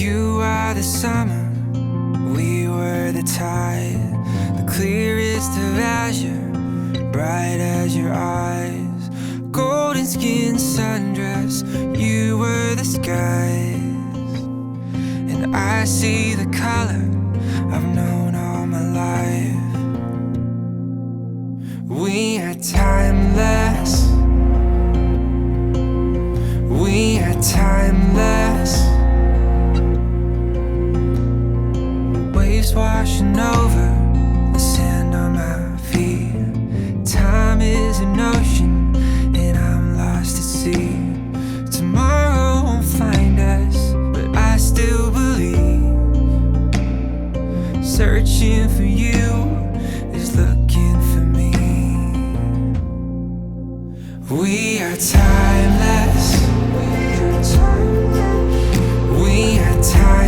You are the summer, we were the tide, the clearest of azure, bright as your eyes, golden skin sundress, you were the skies, and I see the color I've known all my life. We are timeless, we are timeless. Waves washing over the sand on my feet. Time is an ocean and I'm lost at sea. Tomorrow won't find us, but I still believe. Searching for you is looking for me. We are timeless. We are timeless.